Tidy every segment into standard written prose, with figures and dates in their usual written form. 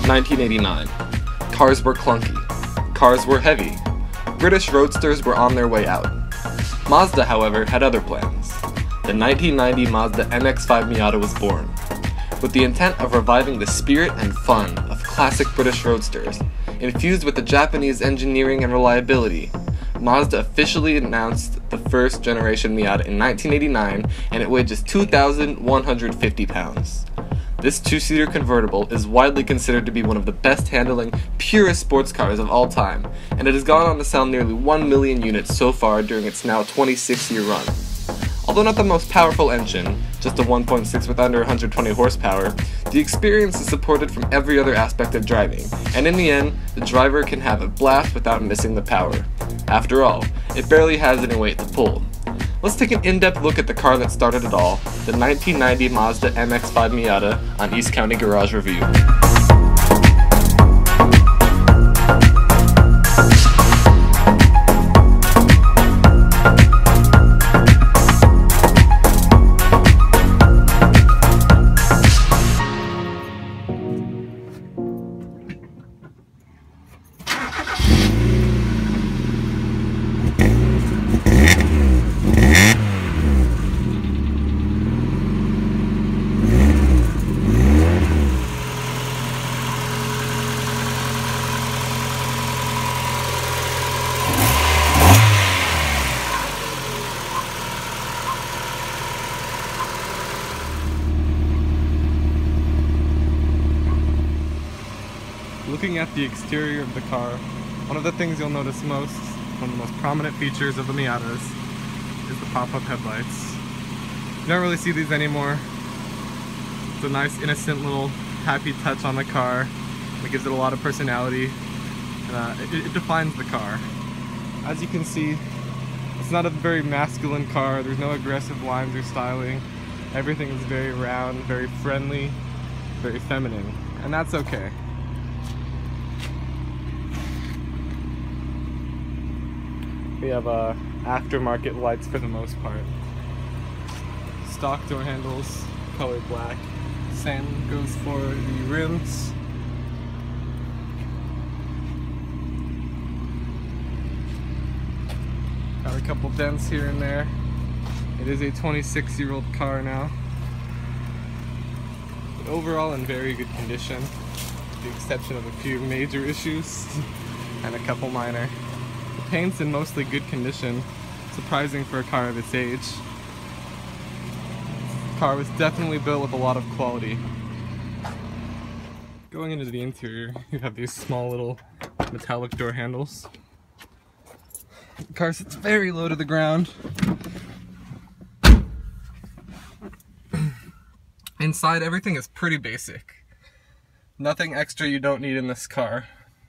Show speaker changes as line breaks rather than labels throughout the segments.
1989. Cars were clunky. Cars were heavy. British roadsters were on their way out. Mazda, however, had other plans. The 1990 Mazda MX-5 Miata was born, with the intent of reviving the spirit and fun of classic British roadsters. Infused with the Japanese engineering and reliability, Mazda officially announced the first generation Miata in 1989, and it weighed just 2,150 pounds. This two-seater convertible is widely considered to be one of the best handling, purest sports cars of all time, and it has gone on to sell nearly 1 million units so far during its now 26-year run. Although not the most powerful engine, just a 1.6 with under 120 horsepower, the experience is supported from every other aspect of driving, and in the end, the driver can have a blast without missing the power. After all, it barely has any weight to pull. Let's take an in-depth look at the car that started it all, the 1990 Mazda MX-5 Miata on East County Garage Review. Looking at the exterior of the car, one of the things you'll notice most, one of the most prominent features of the Miatas, is the pop-up headlights. You don't really see these anymore. It's a nice, innocent little happy touch on the car. It gives it a lot of personality. It defines the car. As you can see, it's not a very masculine car. There's no aggressive lines or styling. Everything is very round, very friendly, very feminine, and that's okay. We have aftermarket lights for the most part. Stock door handles, color black. Same goes for the rims. Got a couple dents here and there. It is a 26-year-old car now. But overall in very good condition, with the exception of a few major issues and a couple minor. The paint's in mostly good condition, surprising for a car of its age. The car was definitely built with a lot of quality. Going into the interior, you have these small little metallic door handles. The car sits very low to the ground. Inside, everything is pretty basic. Nothing extra you don't need in this car.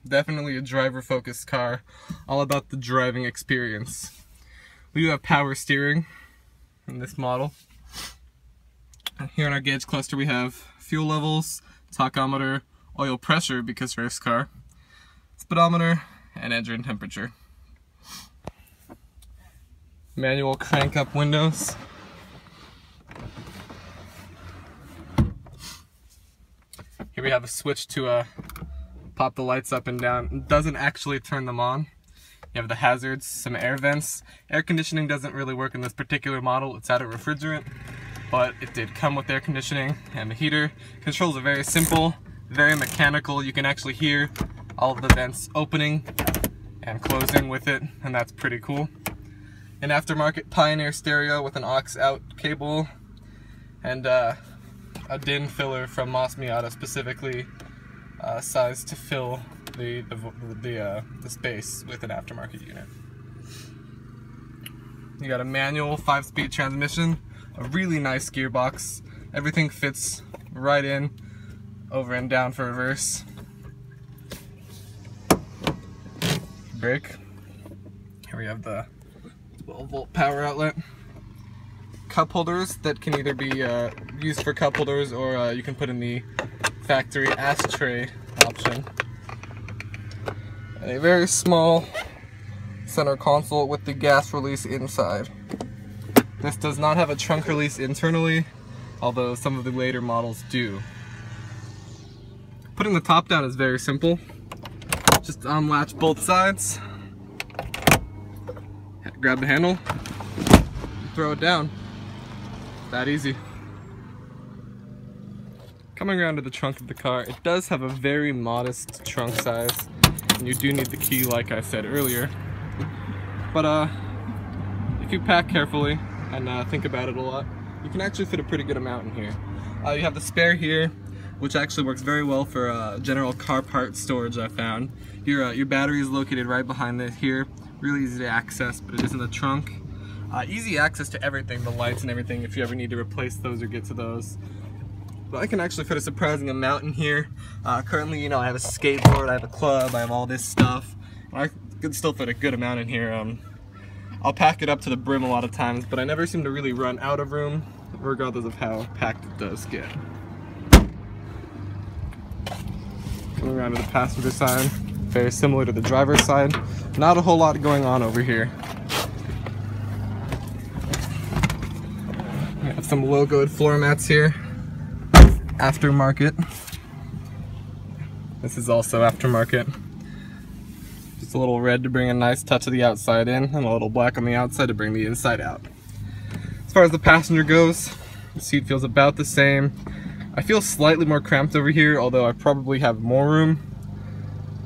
Definitely a driver-focused car, all about the driving experience. We do have power steering in this model. Here in our gauge cluster we have fuel levels, tachometer, oil pressure because race car, speedometer, and engine temperature. Manual crank up windows. Here we have a switch to pop the lights up and down. It doesn't actually turn them on. You have the hazards, some air vents. Air conditioning doesn't really work in this particular model. It's out of refrigerant, but it did come with air conditioning and the heater. Controls are very simple, very mechanical. You can actually hear all of the vents opening and closing with it, and that's pretty cool. An aftermarket Pioneer stereo with an aux out cable and a DIN filler from Moss Miata, specifically sized to fill the space with an aftermarket unit. You got a manual 5-speed transmission, a really nice gearbox. Everything fits right in, over and down for reverse. Brake. Here we have the 12-volt power outlet. Cup holders that can either be used for cup holders or you can put in the factory ashtray option. And a very small center console with the gas release inside. This does not have a trunk release internally, although some of the later models do. Putting the top down is very simple. Just unlatch both sides, grab the handle, throw it down. That easy. Coming around to the trunk of the car, it does have a very modest trunk size, and you do need the key like I said earlier. But if you pack carefully and think about it a lot, you can actually fit a pretty good amount in here. You have the spare here, which actually works very well for general car part storage, I found. Your battery is located right behind this here. Really easy to access, but it is in the trunk. Easy access to everything, the lights and everything, if you ever need to replace those or get to those. But I can actually fit a surprising amount in here. Currently, you know, I have a skateboard, I have a club, I have all this stuff. I could still fit a good amount in here. I'll pack it up to the brim a lot of times, but I never seem to really run out of room, regardless of how packed it does get. Coming around to the passenger side, very similar to the driver's side. Not a whole lot going on over here. We have some logoed floor mats here. Aftermarket. This is also aftermarket. Just a little red to bring a nice touch of the outside in, and a little black on the outside to bring the inside out. As far as the passenger goes, the seat feels about the same. I feel slightly more cramped over here, although I probably have more room.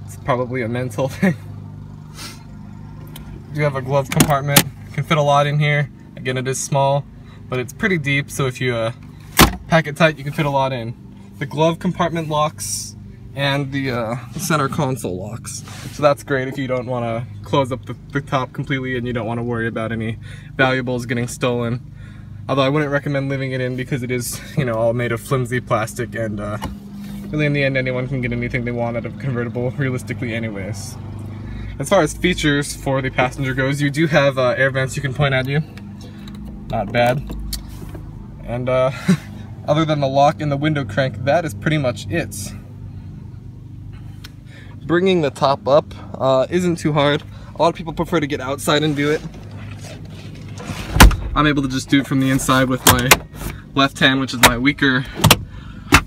It's probably a mental thing. You have a glove compartment. You can fit a lot in here. Again, it is small, but it's pretty deep, so if you pack it tight, you can fit a lot in. The glove compartment locks and the center console locks. So that's great if you don't want to close up the top completely and you don't want to worry about any valuables getting stolen. Although I wouldn't recommend leaving it in because it is, you know, all made of flimsy plastic, and really in the end anyone can get anything they want out of a convertible realistically anyways. As far as features for the passenger goes, you do have air vents you can point at you. Not bad. And other than the lock and the window crank, that is pretty much it. Bringing the top up isn't too hard. A lot of people prefer to get outside and do it. I'm able to just do it from the inside with my left hand, which is my weaker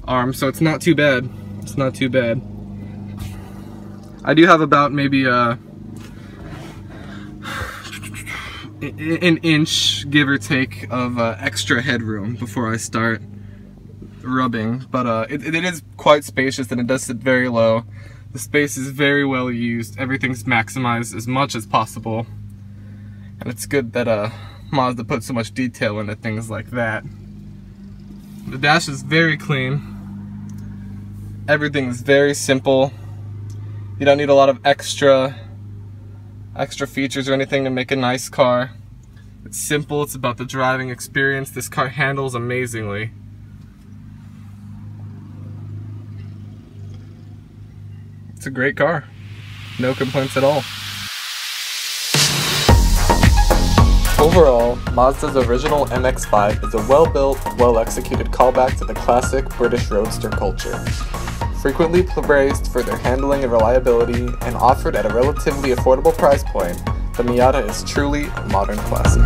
arm, so it's not too bad. It's not too bad. I do have about maybe an inch, give or take, of extra headroom before I start rubbing, but it is quite spacious and it does sit very low. The space is very well used. Everything's maximized as much as possible, and it's good that Mazda put so much detail into things like that. The dash is very clean. Everything is very simple. You don't need a lot of extra features or anything to make a nice car. It's simple, it's about the driving experience. This car handles amazingly. It's a great car. No complaints at all. Overall, Mazda's original MX-5 is a well-built, well-executed callback to the classic British roadster culture. Frequently praised for their handling and reliability, and offered at a relatively affordable price point, the Miata is truly a modern classic.